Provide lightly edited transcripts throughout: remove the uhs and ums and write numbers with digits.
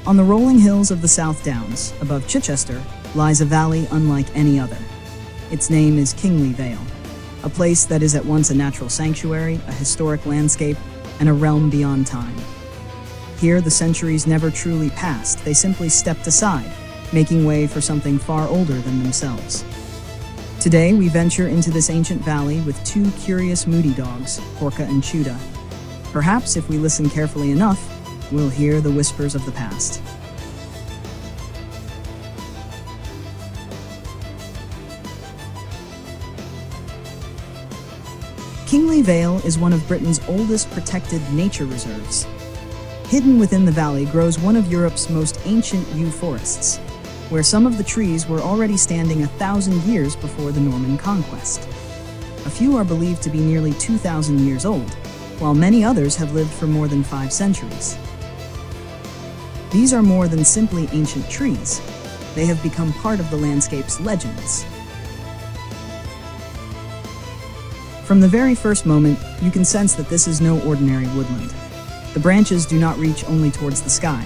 On the rolling hills of the South Downs, above Chichester, lies a valley unlike any other. Its name is Kingley Vale, a place that is at once a natural sanctuary, a historic landscape, and a realm beyond time. Here, the centuries never truly passed, they simply stepped aside, making way for something far older than themselves. Today, we venture into this ancient valley with two curious Mudi dogs, Horka and Csuda. Perhaps, if we listen carefully enough, we'll hear the whispers of the past. Kingley Vale is one of Britain's oldest protected nature reserves. Hidden within the valley grows one of Europe's most ancient yew forests, where some of the trees were already standing 1,000 years before the Norman conquest. A few are believed to be nearly 2,000 years old, while many others have lived for more than 5 centuries. These are more than simply ancient trees. They have become part of the landscape's legends. From the very first moment, you can sense that this is no ordinary woodland. The branches do not reach only towards the sky.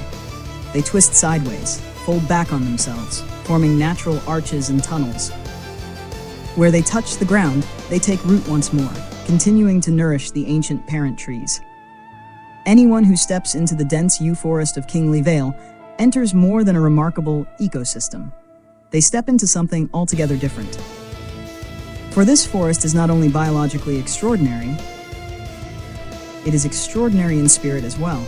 They twist sideways, fold back on themselves, forming natural arches and tunnels. Where they touch the ground, they take root once more, continuing to nourish the ancient parent trees. Anyone who steps into the dense yew forest of Kingley Vale enters more than a remarkable ecosystem. They step into something altogether different. For this forest is not only biologically extraordinary, it is extraordinary in spirit as well.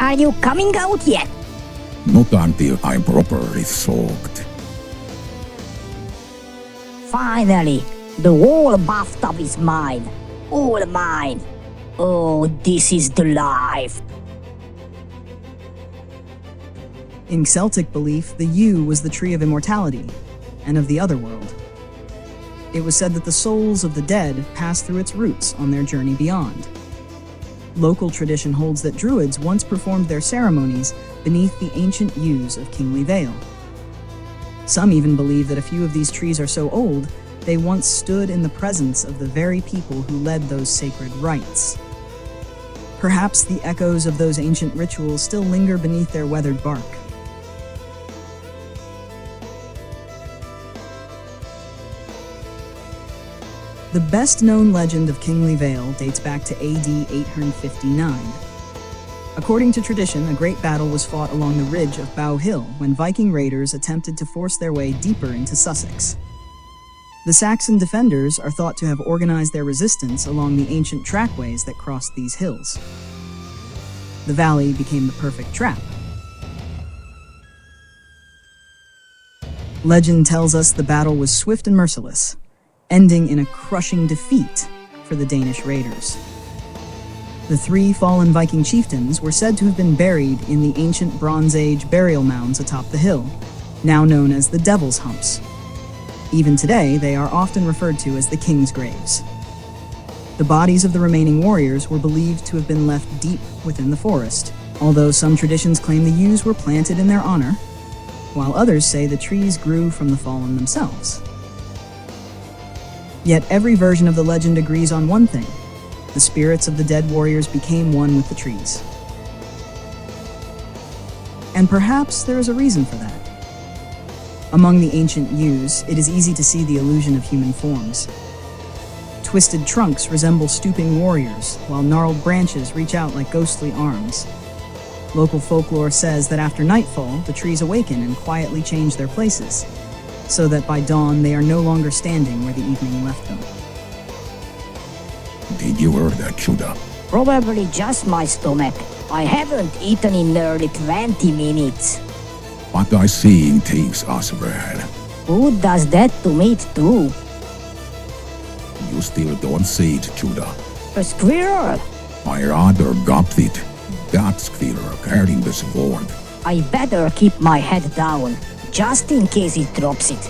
Are you coming out yet? Not until I'm properly soaked. Finally, the whole bathtub is mine. All mine. Oh, this is the life. In Celtic belief, the yew was the tree of immortality and of the otherworld. It was said that the souls of the dead passed through its roots on their journey beyond. Local tradition holds that druids once performed their ceremonies beneath the ancient yews of Kingley Vale. Some even believe that a few of these trees are so old, they once stood in the presence of the very people who led those sacred rites. Perhaps the echoes of those ancient rituals still linger beneath their weathered bark. The best-known legend of Kingley Vale dates back to AD 859. According to tradition, a great battle was fought along the ridge of Bow Hill when Viking raiders attempted to force their way deeper into Sussex. The Saxon defenders are thought to have organized their resistance along the ancient trackways that crossed these hills. The valley became the perfect trap. Legend tells us the battle was swift and merciless, ending in a crushing defeat for the Danish raiders. The 3 fallen Viking chieftains were said to have been buried in the ancient Bronze Age burial mounds atop the hill, now known as the Devil's Humps. Even today, they are often referred to as the King's Graves. The bodies of the remaining warriors were believed to have been left deep within the forest, although some traditions claim the yews were planted in their honor, while others say the trees grew from the fallen themselves. Yet every version of the legend agrees on one thing: the spirits of the dead warriors became one with the trees. And perhaps there is a reason for that. Among the ancient yews, it is easy to see the illusion of human forms. Twisted trunks resemble stooping warriors, while gnarled branches reach out like ghostly arms. Local folklore says that after nightfall, the trees awaken and quietly change their places, so that by dawn they are no longer standing where the evening left them. Did you hear that, Csuda? Probably just my stomach. I haven't eaten in nearly 20 minutes. What I seeing takes us well. Who does that to meat too? You still don't see it, Csuda. A squirrel? I rather got it. That squirrel carrying the sword. I better keep my head down, just in case it drops it.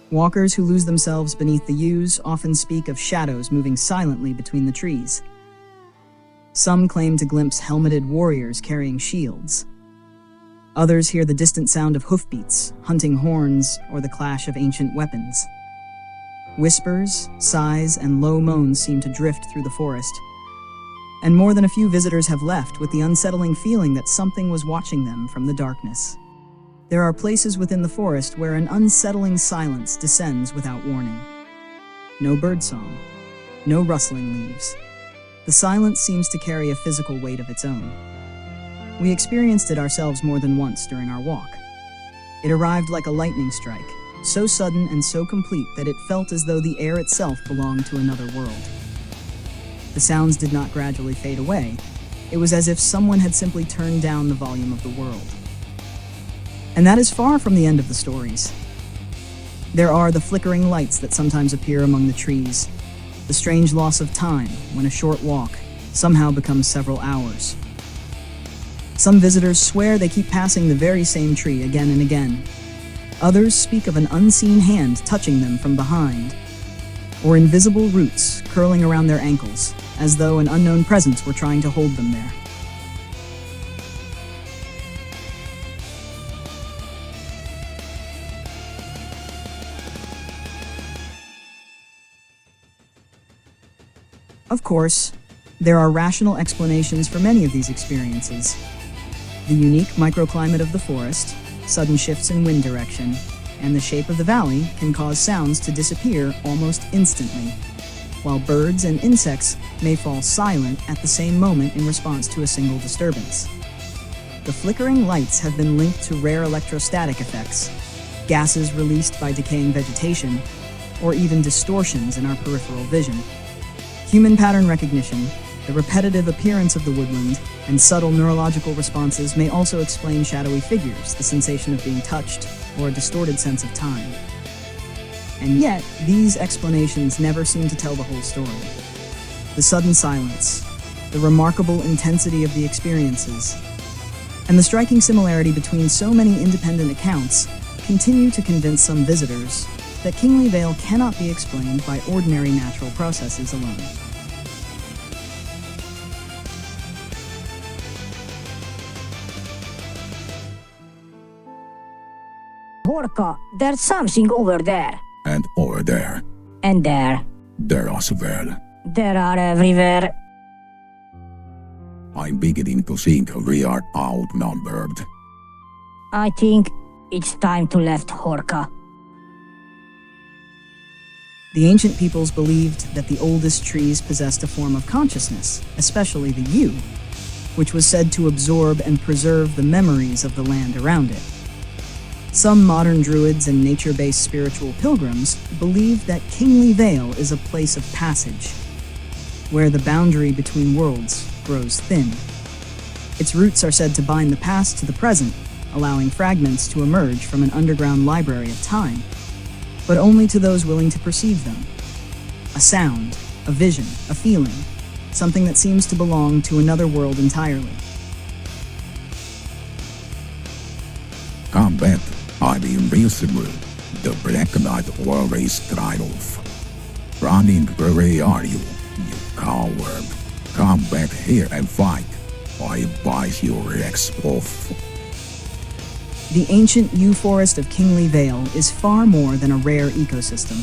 Walkers who lose themselves beneath the yews often speak of shadows moving silently between the trees. Some claim to glimpse helmeted warriors carrying shields. Others hear the distant sound of hoofbeats, hunting horns, or the clash of ancient weapons. Whispers, sighs, and low moans seem to drift through the forest. And more than a few visitors have left with the unsettling feeling that something was watching them from the darkness. There are places within the forest where an unsettling silence descends without warning. No birdsong, no rustling leaves. The silence seems to carry a physical weight of its own. We experienced it ourselves more than once during our walk. It arrived like a lightning strike, so sudden and so complete that it felt as though the air itself belonged to another world. The sounds did not gradually fade away. It was as if someone had simply turned down the volume of the world. And that is far from the end of the stories. There are the flickering lights that sometimes appear among the trees, the strange loss of time when a short walk somehow becomes several hours. Some visitors swear they keep passing the very same tree again and again. Others speak of an unseen hand touching them from behind, or invisible roots curling around their ankles, as though an unknown presence were trying to hold them there. Of course, there are rational explanations for many of these experiences. The unique microclimate of the forest, sudden shifts in wind direction, and the shape of the valley can cause sounds to disappear almost instantly, while birds and insects may fall silent at the same moment in response to a single disturbance. The flickering lights have been linked to rare electrostatic effects, gases released by decaying vegetation, or even distortions in our peripheral vision. Human pattern recognition, the repetitive appearance of the woodland, and subtle neurological responses may also explain shadowy figures, the sensation of being touched, or a distorted sense of time. And yet, these explanations never seem to tell the whole story. The sudden silence, the remarkable intensity of the experiences, and the striking similarity between so many independent accounts continue to convince some visitors that Kingley Vale cannot be explained by ordinary natural processes alone. Horka, there's something over there. And over there. And there. There as well. There are everywhere. I'm beginning to think we are outnumbered. I think it's time to left Horka. The ancient peoples believed that the oldest trees possessed a form of consciousness, especially the yew, which was said to absorb and preserve the memories of the land around it. Some modern druids and nature-based spiritual pilgrims believe that Kingley Vale is a place of passage, where the boundary between worlds grows thin. Its roots are said to bind the past to the present, allowing fragments to emerge from an underground library of time, but only to those willing to perceive them. A sound, a vision, a feeling, something that seems to belong to another world entirely. Combat, I'm invincible. The Black Knight always triumph. Running, where are you, you coward? Come back here and fight. I bite your legs off. The ancient yew forest of Kingley Vale is far more than a rare ecosystem.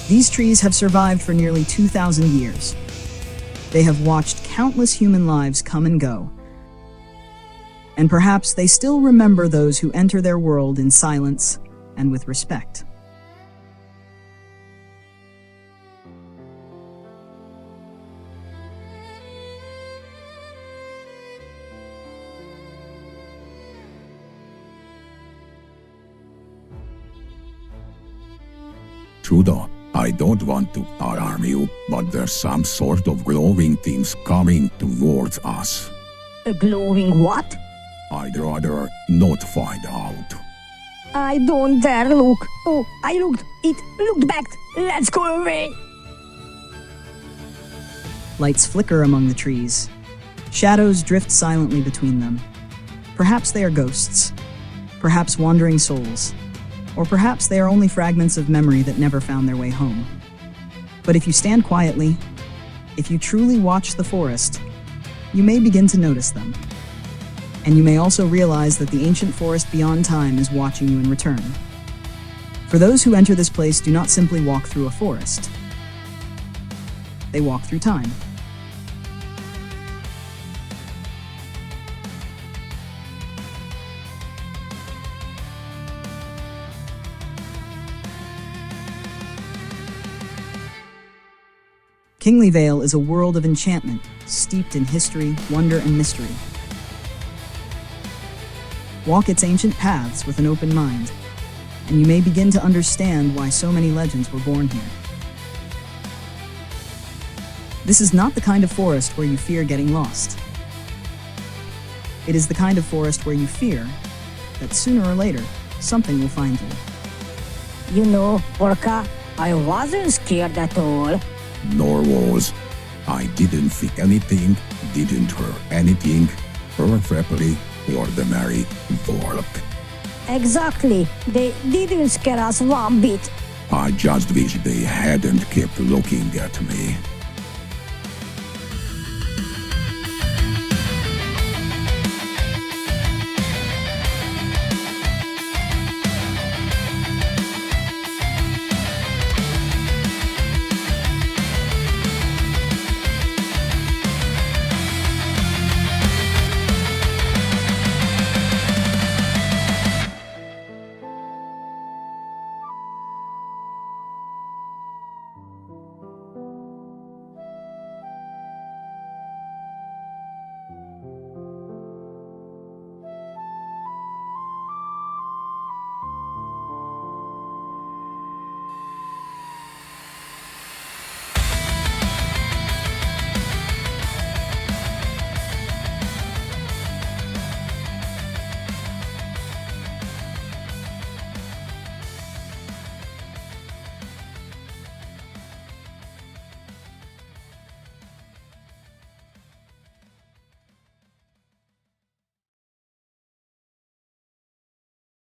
These trees have survived for nearly 2,000 years. They have watched countless human lives come and go, and perhaps they still remember those who enter their world in silence and with respect. Csuda, I don't want to alarm you, but there's some sort of glowing things coming towards us. A glowing what? I'd rather not find out. I don't dare look. Oh, I looked. It looked back. Let's go away. Lights flicker among the trees. Shadows drift silently between them. Perhaps they are ghosts. Perhaps wandering souls. Or perhaps they are only fragments of memory that never found their way home. But if you stand quietly, if you truly watch the forest, you may begin to notice them. And you may also realize that the ancient forest beyond time is watching you in return. For those who enter this place do not simply walk through a forest. They walk through time. Kingley Vale is a world of enchantment, steeped in history, wonder, and mystery. Walk its ancient paths with an open mind, and you may begin to understand why so many legends were born here. This is not the kind of forest where you fear getting lost. It is the kind of forest where you fear that sooner or later, something will find you. You know, Horka, I wasn't scared at all. Nor was. I didn't see anything, didn't hear anything. Perfectly ordinary work. Exactly. They didn't scare us one bit. I just wish they hadn't kept looking at me.